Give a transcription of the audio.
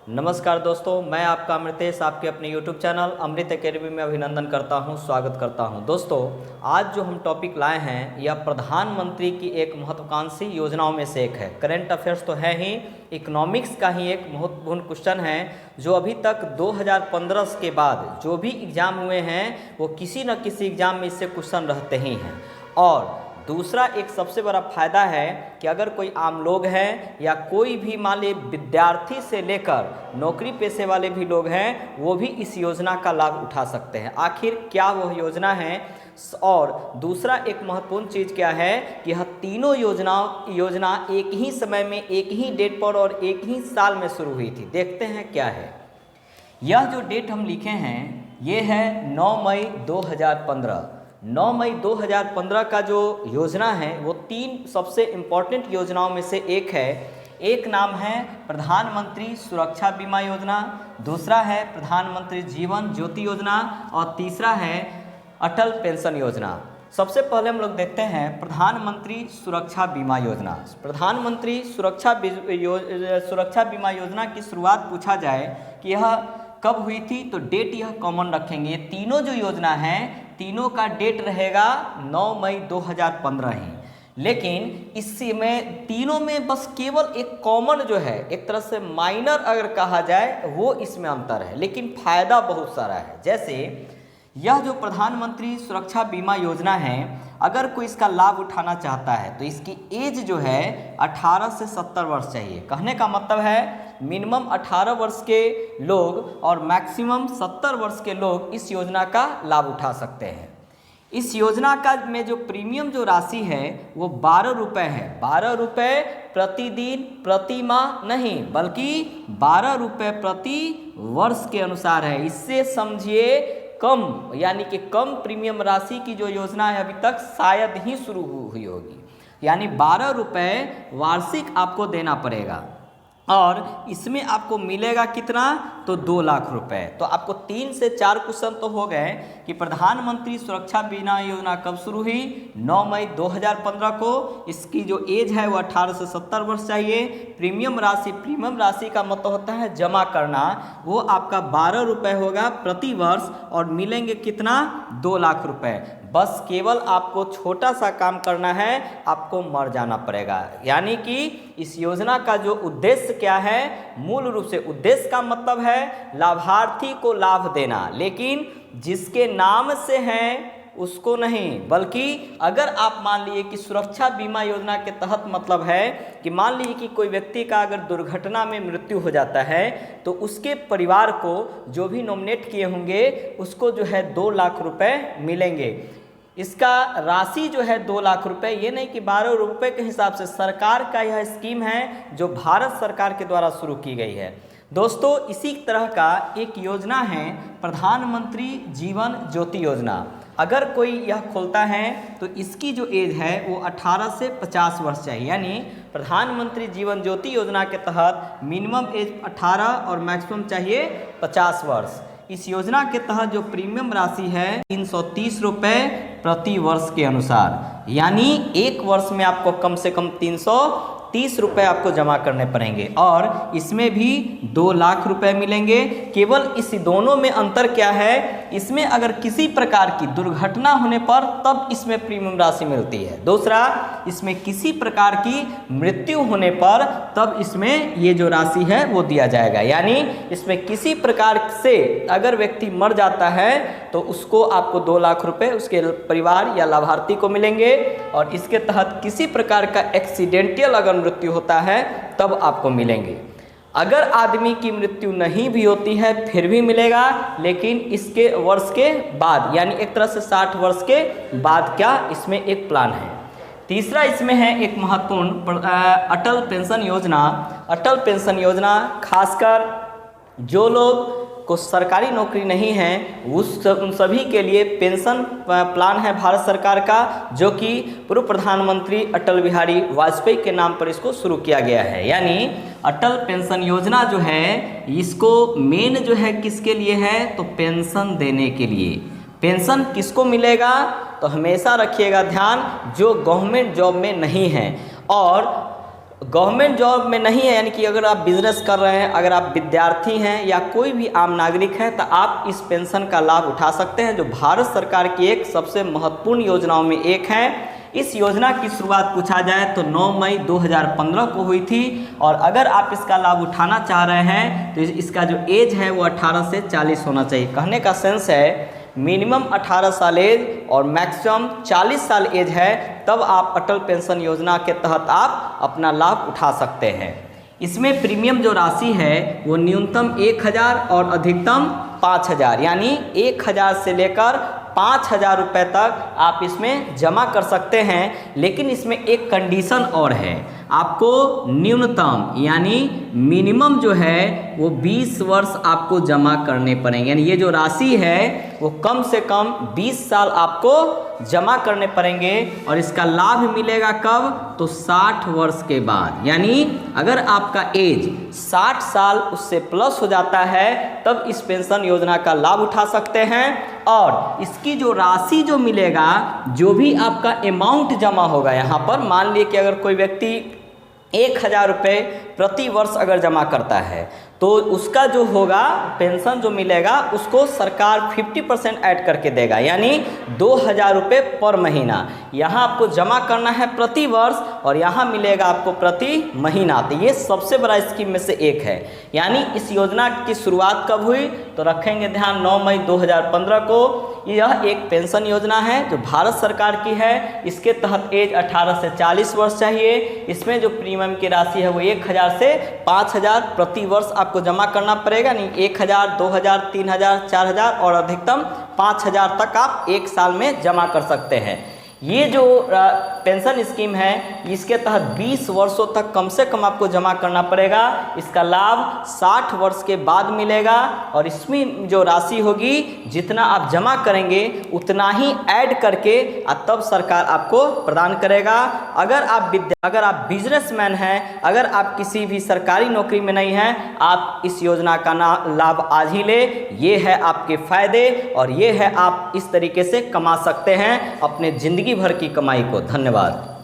नमस्कार दोस्तों, मैं आपका अमृतेश आपके अपने YouTube चैनल अमृत एकेडमी में अभिनंदन करता हूं, स्वागत करता हूं। दोस्तों, आज जो हम टॉपिक लाए हैं यह प्रधानमंत्री की एक महत्वाकांक्षी योजनाओं में से एक है। करंट अफेयर्स तो है ही, इकोनॉमिक्स का ही एक महत्वपूर्ण क्वेश्चन है जो अभी तक 2015 के बाद जो भी एग्ज़ाम हुए हैं वो किसी न किसी एग्ज़ाम में इससे क्वेश्चन रहते ही हैं। और दूसरा एक सबसे बड़ा फ़ायदा है कि अगर कोई आम लोग हैं या कोई भी मान लीजिए विद्यार्थी से लेकर नौकरी पेशे वाले भी लोग हैं, वो भी इस योजना का लाभ उठा सकते हैं। आखिर क्या वह योजना है? और दूसरा एक महत्वपूर्ण चीज़ क्या है कि यह तीनों योजना एक ही समय में, एक ही डेट पर और एक ही साल में शुरू हुई थी। देखते हैं क्या है। यह जो डेट हम लिखे हैं ये है 9 मई 2015। 9 मई 2015 का जो योजना है वो तीन सबसे इम्पॉर्टेंट योजनाओं में से एक है। एक नाम है प्रधानमंत्री सुरक्षा बीमा योजना, दूसरा है प्रधानमंत्री जीवन ज्योति योजना और तीसरा है अटल पेंशन योजना। सबसे पहले हम लोग देखते हैं प्रधानमंत्री सुरक्षा बीमा योजना। प्रधानमंत्री सुरक्षा बीमा योजना की शुरुआत पूछा जाए कि यह कब हुई थी तो डेट यह कॉमन रखेंगे। तीनों जो योजना है तीनों का डेट रहेगा 9 मई 2015 ही, लेकिन इसमें तीनों में बस केवल एक कॉमन जो है, एक तरह से माइनर अगर कहा जाए वो इसमें अंतर है, लेकिन फायदा बहुत सारा है। जैसे यह जो प्रधानमंत्री सुरक्षा बीमा योजना है, अगर कोई इसका लाभ उठाना चाहता है तो इसकी एज जो है 18 से 70 वर्ष चाहिए। कहने का मतलब है मिनिमम 18 वर्ष के लोग और मैक्सिमम 70 वर्ष के लोग इस योजना का लाभ उठा सकते हैं। इस योजना का में जो प्रीमियम जो राशि है वो 12 रुपये है। 12 रुपये प्रतिदिन प्रति माह नहीं, बल्कि 12 रुपये प्रति वर्ष के अनुसार है। इससे समझिए कम, यानी कि कम प्रीमियम राशि की जो योजना है अभी तक शायद ही शुरू हुई होगी। यानी 12 रुपये वार्षिक आपको देना पड़ेगा और इसमें आपको मिलेगा कितना तो 2 लाख रुपए। तो आपको 3 से 4 क्वेश्चन तो हो गए कि प्रधानमंत्री सुरक्षा बीमा योजना कब शुरू हुई, 9 मई 2015 को। इसकी जो एज है वो 18 से 70 वर्ष चाहिए। प्रीमियम राशि का मतलब होता है जमा करना, वो आपका 12 रुपये होगा प्रति वर्ष और मिलेंगे कितना 2 लाख रुपए। बस केवल आपको छोटा सा काम करना है, आपको मर जाना पड़ेगा। यानी कि इस योजना का जो उद्देश्य क्या है, मूल रूप से उद्देश्य का मतलब है लाभार्थी को लाभ देना, लेकिन जिसके नाम से है उसको नहीं। बल्कि अगर आप मान लीजिए कि सुरक्षा बीमा योजना के तहत मतलब है कि मान लीजिए कि कोई व्यक्ति का अगर दुर्घटना में मृत्यु हो जाता है तो उसके परिवार को जो भी नॉमिनेट किए होंगे उसको जो है 2 लाख रुपए मिलेंगे। इसका राशि जो है 2 लाख रुपए, ये नहीं कि 12 रुपये के हिसाब से। सरकार का यह स्कीम है जो भारत सरकार के द्वारा शुरू की गई है। दोस्तों, इसी तरह का एक योजना है प्रधानमंत्री जीवन ज्योति योजना। अगर कोई यह खोलता है तो इसकी जो एज है वो 18 से 50 वर्ष चाहिए। यानी प्रधानमंत्री जीवन ज्योति योजना के तहत मिनिमम एज 18 और मैक्सिमम चाहिए 50 वर्ष। इस योजना के तहत जो प्रीमियम राशि है 330 रुपये प्रति वर्ष के अनुसार, यानी एक वर्ष में आपको कम से कम 330 रुपये आपको जमा करने पड़ेंगे और इसमें भी 2 लाख रुपए मिलेंगे। केवल इस दोनों में अंतर क्या है, इसमें अगर किसी प्रकार की दुर्घटना होने पर तब इसमें प्रीमियम राशि मिलती है। दूसरा, इसमें किसी प्रकार की मृत्यु होने पर तब इसमें ये जो राशि है वो दिया जाएगा। यानी इसमें किसी प्रकार से अगर व्यक्ति मर जाता है तो उसको आपको 2 लाख रुपए उसके परिवार या लाभार्थी को मिलेंगे और इसके तहत किसी प्रकार का एक्सीडेंटल अगर मृत्यु होता है तब आपको मिलेंगे। अगर आदमी की मृत्यु नहीं भी होती है फिर भी मिलेगा, लेकिन इसके वर्ष के बाद, यानी एक तरह से 60 वर्ष के बाद क्या इसमें एक प्लान है। तीसरा इसमें है एक महत्वपूर्ण अटल पेंशन योजना। अटल पेंशन योजना खासकर जो लोग को सरकारी नौकरी नहीं है उन सभी के लिए पेंशन प्लान है भारत सरकार का, जो कि पूर्व प्रधानमंत्री अटल बिहारी वाजपेयी के नाम पर इसको शुरू किया गया है। यानी अटल पेंशन योजना जो है इसको मेन जो है किसके लिए है तो पेंशन देने के लिए। पेंशन किसको मिलेगा तो हमेशा रखिएगा ध्यान, जो गवर्नमेंट जॉब में नहीं है और गवर्नमेंट जॉब में नहीं है, यानी कि अगर आप बिजनेस कर रहे हैं, अगर आप विद्यार्थी हैं या कोई भी आम नागरिक हैं, तो आप इस पेंशन का लाभ उठा सकते हैं, जो भारत सरकार की एक सबसे महत्वपूर्ण योजनाओं में एक है। इस योजना की शुरुआत पूछा जाए तो 9 मई 2015 को हुई थी, और अगर आप इसका लाभ उठाना चाह रहे हैं तो इसका जो एज है वो 18 से 40 होना चाहिए। कहने का सेंस है मिनिमम 18 साल एज और मैक्सिमम 40 साल एज है, तब आप अटल पेंशन योजना के तहत आप अपना लाभ उठा सकते हैं। इसमें प्रीमियम जो राशि है वो न्यूनतम 1000 और अधिकतम 5000, यानी 1000 से लेकर 5000 रुपये तक आप इसमें जमा कर सकते हैं। लेकिन इसमें एक कंडीशन और है, आपको न्यूनतम यानी मिनिमम जो है वो 20 वर्ष आपको जमा करने पड़ेंगे, यानी ये जो राशि है वो कम से कम 20 साल आपको जमा करने पड़ेंगे। और इसका लाभ मिलेगा कब? तो 60 वर्ष के बाद, यानी अगर आपका एज 60 साल उससे प्लस हो जाता है तब इस पेंशन योजना का लाभ उठा सकते हैं। और इसकी जो राशि जो मिलेगा, जो भी आपका अमाउंट जमा होगा, यहाँ पर मान लिए कि अगर कोई व्यक्ति 1000 रुपये प्रति वर्ष अगर जमा करता है तो उसका जो होगा पेंशन जो मिलेगा उसको सरकार 50% ऐड करके देगा, यानी 2000 रुपये पर महीना यहाँ आपको जमा करना है प्रति वर्ष, और यहाँ मिलेगा आपको प्रति महीना। तो ये सबसे बड़ा स्कीम में से एक है। यानी इस योजना की शुरुआत कब हुई तो रखेंगे ध्यान 9 मई 2015 को। यह एक पेंशन योजना है जो भारत सरकार की है। इसके तहत एज 18 से 40 वर्ष चाहिए। इसमें जो प्रीमियम की राशि है वो 1000 से 5000 प्रति वर्ष आपको जमा करना पड़ेगा, नहीं 1000, 2000, 3000, 4000 और अधिकतम 5000 तक आप एक साल में जमा कर सकते हैं। ये जो पेंशन स्कीम है इसके तहत 20 वर्षों तक कम से कम आपको जमा करना पड़ेगा। इसका लाभ 60 वर्ष के बाद मिलेगा, और इसमें जो राशि होगी जितना आप जमा करेंगे उतना ही ऐड करके तब सरकार आपको प्रदान करेगा। अगर आप बिजनेसमैन हैं, अगर आप किसी भी सरकारी नौकरी में नहीं हैं, आप इस योजना का लाभ आज ही ले। ये है आपके फायदे, और ये है आप इस तरीके से कमा सकते हैं अपने जिंदगी भर की कमाई को। धन्यवाद।